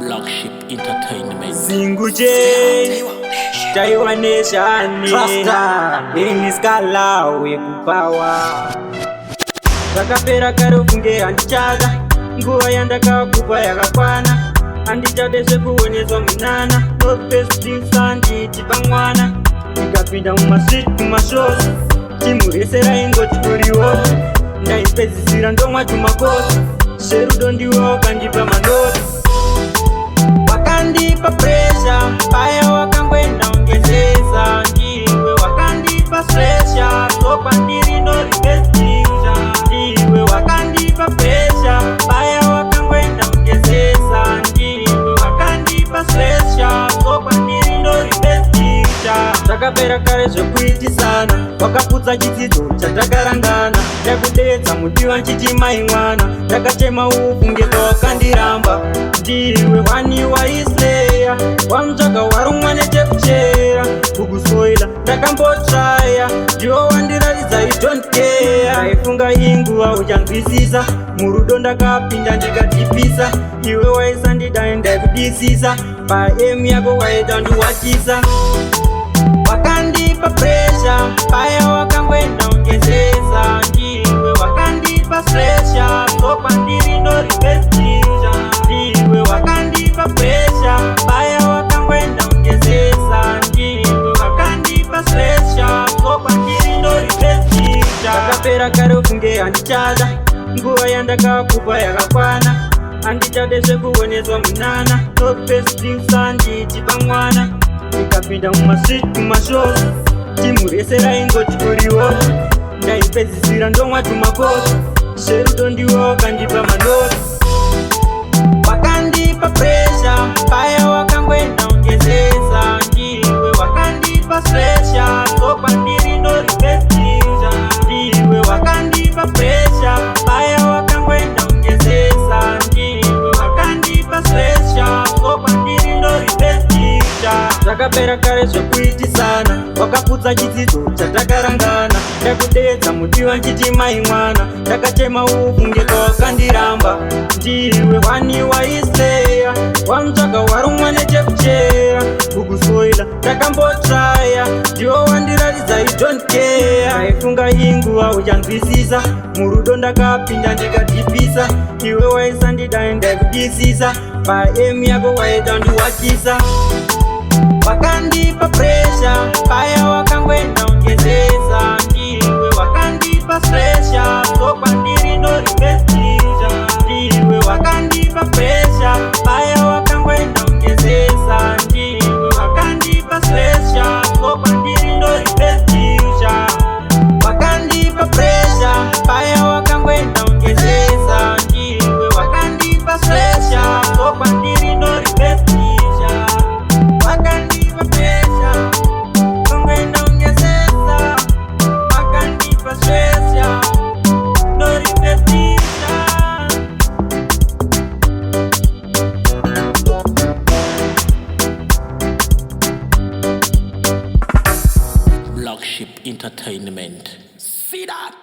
Blockship Entertainment. Zingu J, Taiwan Nation, Rasta, Ini Skala, Wekupawa. Takapera karufunge andichaga, nguwa yandaka kupa yakakwana. Andichadeshe kuonezwa mnana, no best things anditi mwana. Nikapinda mumastreet kumashows, timuresera ingo tikuriwosi. Ndaipedzisira ndomwa tumakosi, sherudo ndiwo kandipa mandosi. Wakandipa pressure, paya wakangwenda ongezeza. Ndiwe wakandipa pressure, topa ndiri no revestinja. Ndiwe wakandipa pressure, paya wakangwenda ongezeza. Ndiwe wakandipa pressure, topa ndiri no revestinja. Takapera kare zvekuitisana, wakaputsa chidzidzo chatakarangana. Ndakudedza mudiwa nchiti mai mwana, ndakachema ufunge kwawakandiramba. Ndiwe wani waisleya, wamutsvaga warumwa nechekuchera. Kukusoila ndakambotraya, ndiwo wandiratidza I don't care. Ndaifunga inguva uchanzwisisa, murudo ndakapinda ndikatipisa. Iwe waisandidai ndaikudisisa, paemu yako waita ndiwachisa. Wakandipa pressure, paya wakangwenda ongezeza. Ndiwe wakandipa pressure, topa ndiri no revestinja. Ndiwe wakandipa pressure, paya wakangwenda ongezeza. Ndiwe wakandipa pressure, topa ndiri no revestinja. Takapera kare ufunge andichada, nguwa yandakakupa yakakwana. Andichadeshe kuonezwa mnana, no best things anditi mwana. Nikapinda mumastreet kumashows, timuresera ingo tikuriwosi. Ndaipedzisira ndomwa tumakosi, sherudo ndiwo kandipa mandosi. Wakandipa pressure, paya wakangwenda ongezeza. Ndiwe wakandipa pressure, topa ndiri no revestinja. Ndiwe wakandipa pressure, paya wakangwenda ongezeza. Ndiwe wakandipa pressure, topa ndiri no revestinja. Takapera kare zvekuitisana, wakaputsa chidzidzo chatakarangana. Ndakudedza mudiwa nchiti mai mwana, ndakachema ufunge kwawakandiramba. Ndiwe wani waisleya, wamutsvaga warumwa nechekuchera. Kukusoila ndakambotraya, ndiwo wandiratidza I don't care. Ndaifunga inguva uchanzwisisa, murudo ndakapinda ndikatipisa. Iwe waisandidai ndaikudisisa, paemu yako waita ndiwachisa. Wakandipa pressure, paya wakangwenda ongezeza. Ndiwe wakandipa pressure, topa ndiri no revestinja. Ndiwe wakandipa pressure, paya wakangwenda ongezeza. Ndiwe wakandipa pressure, topa ndiri no revestinja. Wakandipa pressure, paya wakangwenda ongezeza. Ndiwe wakandipa pressure, topa ndiri no revestinja. Wakandipa pressure, kangwenda ongezeza. Wakandipa pressure, no revestinja. Blockship Entertainment. See that?